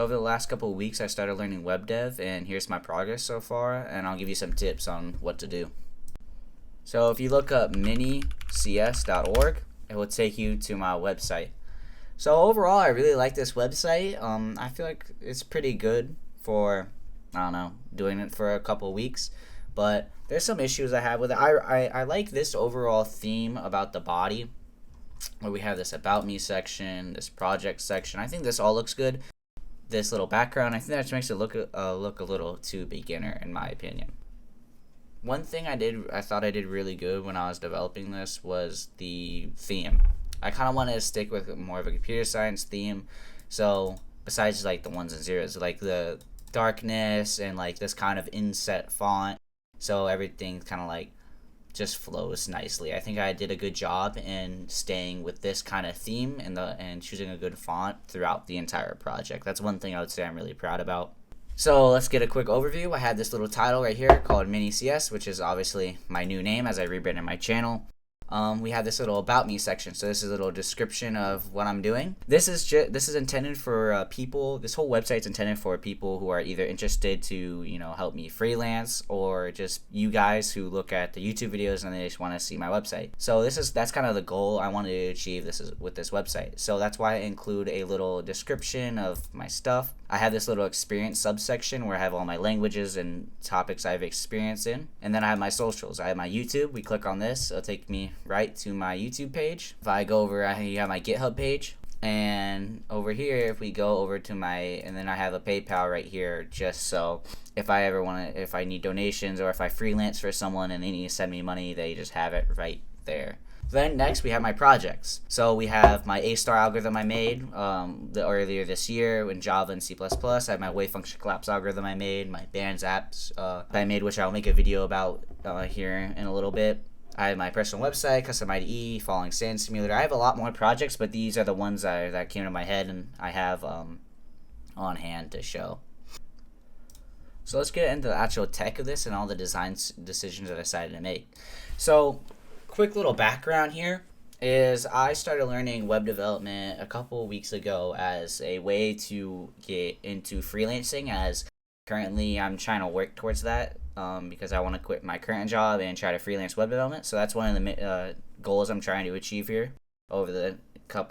over the last couple of weeks I started learning web dev, and here's my progress so far, and I'll give you some tips on what to do. So if you look up minics.org, it will take you to my website. So overall, I really like this website. I feel like it's pretty good for, I don't know, doing it for a couple of weeks. But there's some issues I have with it. I like this overall theme about the body, where we have this about me section, this project section. I think this all looks good. This little background, I think that just makes it look a little too beginner in my opinion. One thing I thought I did really good when I was developing this was the theme. I kind of wanted to stick with more of a computer science theme. So besides like the ones and zeros, like the darkness and like this kind of inset font, so everything kind of like just flows nicely. I think I did a good job in staying with this kind of theme and choosing a good font throughout the entire project. That's one thing I would say I'm really proud about. So let's get a quick overview. I had this little title right here called Mini CS, which is obviously my new name as I rebranded my channel. We have this little about me section. So this is a little description of what I'm doing. This is intended for people. This whole website's intended for people who are either interested to help me freelance, or just you guys who look at the YouTube videos and they just want to see my website. So that's kind of the goal I wanted to achieve with this website. So that's why I include a little description of my stuff. I have this little experience subsection where I have all my languages and topics I've experienced in. And then I have my socials. I have my YouTube. We click on this. It'll take me right to my YouTube page. If I go over, you have my GitHub page. And over here, if we go over to and then I have a PayPal right here, just so if I need donations, or if I freelance for someone and they need to send me money, they just have it right there. Then next we have my projects. So we have my A-star algorithm I made earlier this year in Java and C++. I have my wave function collapse algorithm I made, my bands apps I made, which I'll make a video about here in a little bit. I have my personal website, custom IDE, Falling Sand Simulator. I have a lot more projects, but these are the ones that came to my head and I have on hand to show. So let's get into the actual tech of this and all the design decisions that I decided to make. So quick little background here is I started learning web development a couple weeks ago as a way to get into freelancing, as currently I'm trying to work towards that because I want to quit my current job and try to freelance web development. So that's one of the goals I'm trying to achieve here over the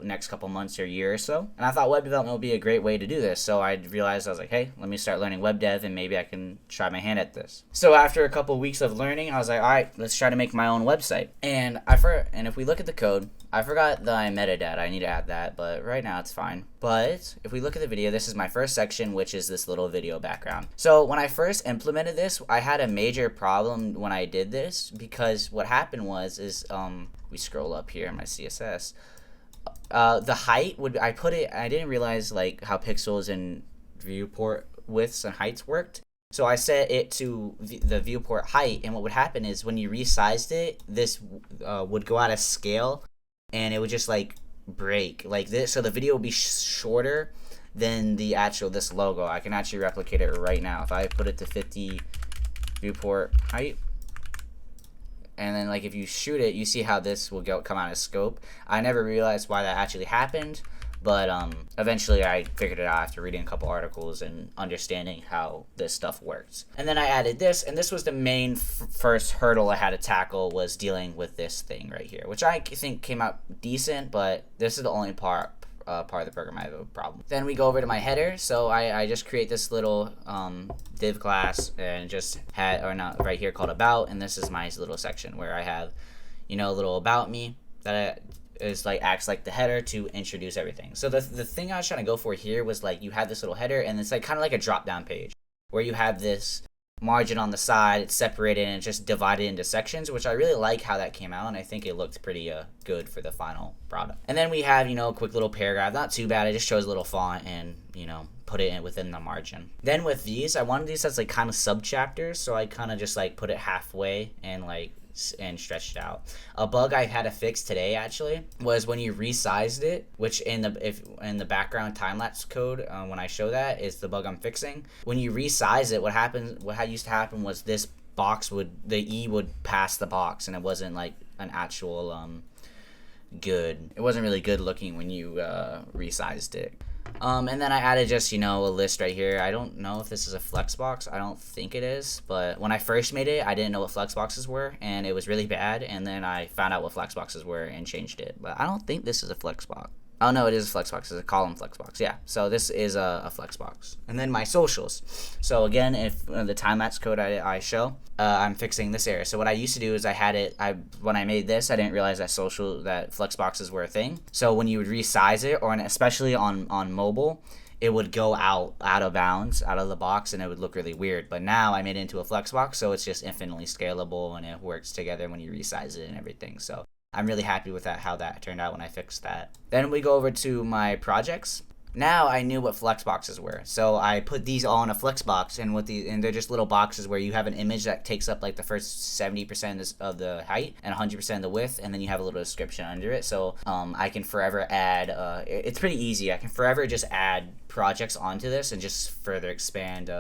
next couple months or year or so. And I thought web development would be a great way to do this. So I realized, I was like, hey, let me start learning web dev and maybe I can try my hand at this. So after a couple weeks of learning, I was like, all right, let's try to make my own website. And if we look at the code, I forgot the metadata. I need to add that, but right now it's fine. But if we look at the video, this is my first section, which is this little video background. So when I first implemented this, I had a major problem when I did this, because what happened is we scroll up here in my CSS. The height I didn't realize like how pixels and viewport widths and heights worked. So I set it to the viewport height, and what would happen is when you resized it, this would go out of scale, and it would just like break like this. So the video would be shorter than this logo. I can actually replicate it right now. If I put it to 50 viewport height, and then like if you shoot it, you see how this will come out of scope. I never realized why that actually happened, but eventually I figured it out after reading a couple articles and understanding how this stuff works. And then I added this, and this was the main first hurdle I had to tackle, was dealing with this thing right here, which I think came out decent, but this is the only part of the program I have a problem. Then we go over to my header. So I just create this little div class and right here called about, and this is my little section where I have a little about me that acts like the header to introduce everything. So the thing I was trying to go for here was like you have this little header, and it's like kind of like a drop down page where you have this margin on the side, it's separated and it's just divided into sections, which I really like how that came out, and I think it looked pretty good for the final product. And then we have a quick little paragraph, not too bad, it just shows a little font and put it within the margin. Then with these, I wanted these as like kind of sub chapters, so I kind of just like put it halfway and stretched it out. A bug I had to fix today actually was when you resized it, which in the background time-lapse code, when I show that is the bug I'm fixing. When you resize it, what used to happen was this box the E would pass the box, and it wasn't like an actual it wasn't really good looking when you resized it. And then I added just, a list right here. I don't know if this is a Flexbox. I don't think it is. But when I first made it, I didn't know what Flexboxes were. And it was really bad. And then I found out what Flexboxes were and changed it. But I don't think this is a Flexbox. Oh, no, it is a Flexbox. It's a column Flexbox. Yeah. So this is a Flexbox. And then my socials. So again, if the time-lapse code I show, I'm fixing this error. So what I used to do is when I made this, I didn't realize that Flexboxes were a thing. So when you would resize it, or especially on mobile, it would go out of bounds, out of the box, and it would look really weird. But now I made it into a Flexbox, so it's just infinitely scalable, and it works together when you resize it and everything. So I'm really happy with how that turned out when I fixed that. Then we go over to my projects. Now I knew what Flexboxes were, so I put these all in a Flexbox, and they're just little boxes where you have an image that takes up like the first 70% of the height and 100% of the width, and then you have a little description under it. So I can forever add. It's pretty easy. I can forever just add projects onto this and just further expand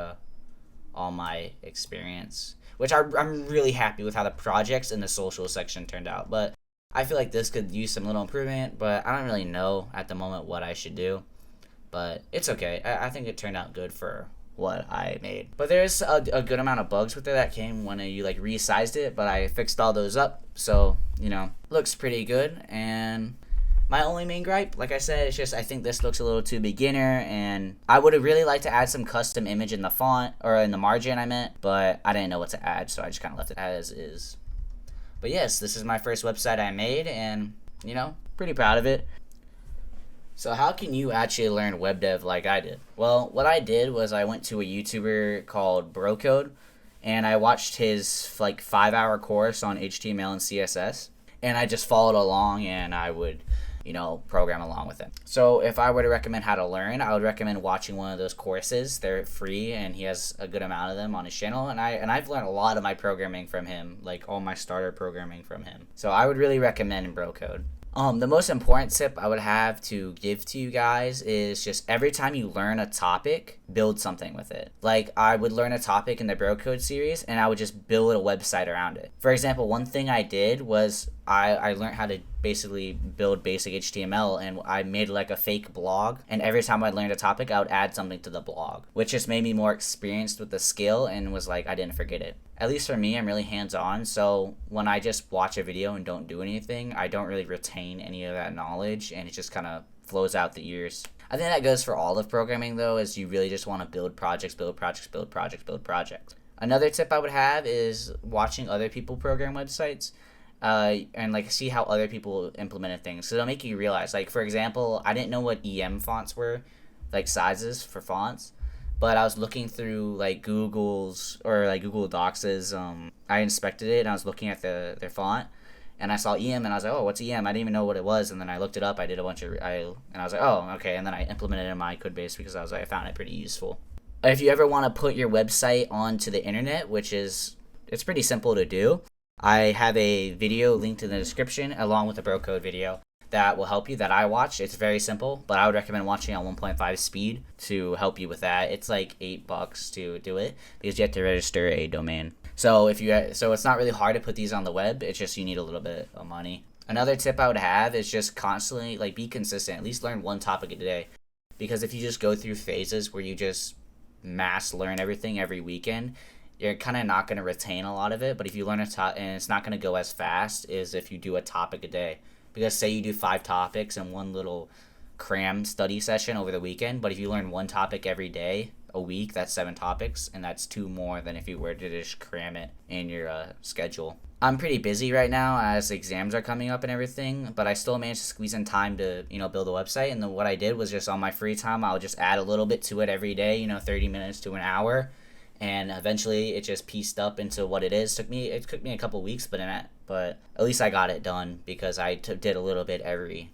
all my experience, which I'm really happy with how the projects and the social section turned out. But I feel like this could use some little improvement, but I don't really know at the moment what I should do. But it's okay. I think it turned out good for what I made. But there's a good amount of bugs with it that came when you resized it, but I fixed all those up. So, looks pretty good. And my only main gripe, like I said, is just I think this looks a little too beginner, and I would have really liked to add some custom image in the font, or in the margin I meant, but I didn't know what to add, so I just kind of left it as is. But yes, this is my first website I made, and, pretty proud of it. So how can you actually learn web dev like I did? Well, what I did was I went to a YouTuber called BroCode, and I watched his 5-hour course on HTML and CSS, and I just followed along, and I would program along with him. So if I were to recommend how to learn, I would recommend watching one of those courses. They're free, and he has a good amount of them on his channel, and I've learned a lot of my programming from him, like all my starter programming from him. So I would really recommend BroCode. The most important tip I would have to give to you guys is just every time you learn a topic, build something with it. Like, I would learn a topic in the BroCode series, and I would just build a website around it. For example, one thing I did was I learned how to basically build basic HTML, and I made like a fake blog, and every time I learned a topic, I would add something to the blog, which just made me more experienced with the skill, and was like, I didn't forget it. At least for me, I'm really hands-on, so when I just watch a video and don't do anything, I don't really retain any of that knowledge, and it just kind of flows out the ears. I think that goes for all of programming, though, is you really just want to build projects, build projects, build projects, build projects. Another tip I would have is watching other people program websites, and see how other people implemented things. So it'll make you realize, for example, I didn't know what EM fonts were, sizes for fonts. But I was looking through Google's or Google Docs'. I inspected it, and I was looking at their font, and I saw EM, and I was like, oh, what's EM? I didn't even know what it was, and then I looked it up. I did a bunch of and I was like, oh, okay, and then I implemented it in my code base because I found it pretty useful. If you ever want to put your website onto the internet, it's pretty simple to do. I have a video linked in the description along with a BroCode video that will help you, that I watched. It's very simple, but I would recommend watching on 1.5 speed to help you with that. It's like $8 to do it because you have to register a domain. So it's not really hard to put these on the web. It's just you need a little bit of money. Another tip I would have is just constantly be consistent. At least learn one topic a day, because if you just go through phases where you just mass learn everything every weekend, you're kind of not going to retain a lot of it. But if you learn and it's not going to go as fast as if you do a topic a day. Because say you do 5 topics in one little cram study session over the weekend, but if you learn one topic every day, a week, that's 7 topics, and that's 2 more than if you were to just cram it in your schedule. I'm pretty busy right now as exams are coming up and everything, but I still managed to squeeze in time to, build a website. And then what I did was just on my free time, I'll just add a little bit to it every day, 30 minutes to an hour. And eventually it just pieced up into what it is. It took me a couple weeks, but at least I got it done because I did a little bit every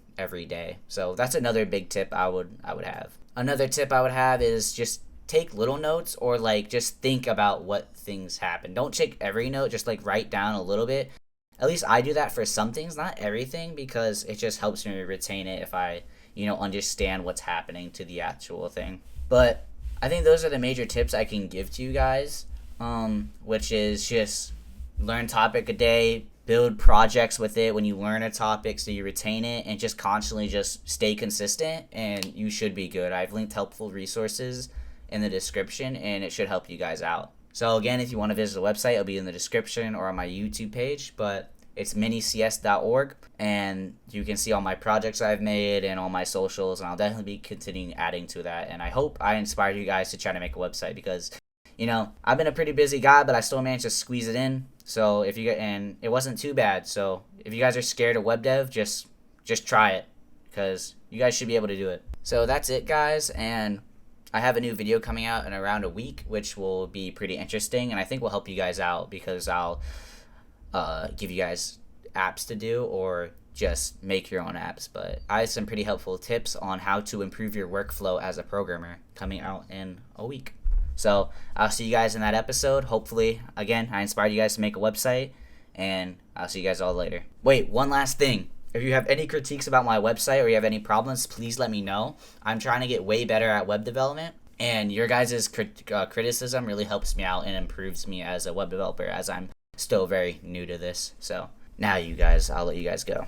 day. So that's another big tip I would have. Another tip I would have is just take little notes, or just think about what things happen. Don't take every note, just write down a little bit. At least I do that for some things, not everything, because it just helps me retain it if I, understand what's happening to the actual thing. But I think those are the major tips I can give to you guys, which is just learn topic a day, build projects with it when you learn a topic so you retain it, and just constantly just stay consistent, and you should be good. I've linked helpful resources in the description, and it should help you guys out. So again, if you want to visit the website, it'll be in the description or on my YouTube page, but it's minics.org, and you can see all my projects I've made and all my socials, and I'll definitely be continuing adding to that. And I hope I inspired you guys to try to make a website, because I've been a pretty busy guy, but I still managed to squeeze it in. So and it wasn't too bad. So if you guys are scared of web dev, just try it, because you guys should be able to do it. So that's it, guys, and I have a new video coming out in around a week, which will be pretty interesting, and I think will help you guys out, because I'll give you guys apps to do, or just make your own apps. But I have some pretty helpful tips on how to improve your workflow as a programmer coming out in a week. So I'll see you guys in that episode. Hopefully, again, I inspired you guys to make a website, and I'll see you guys all later. Wait, one last thing. If you have any critiques about my website, or you have any problems, please let me know. I'm trying to get way better at web development, and your guys' criticism really helps me out and improves me as a web developer, as I'm still very new to this. So now, you guys, I'll let you guys go.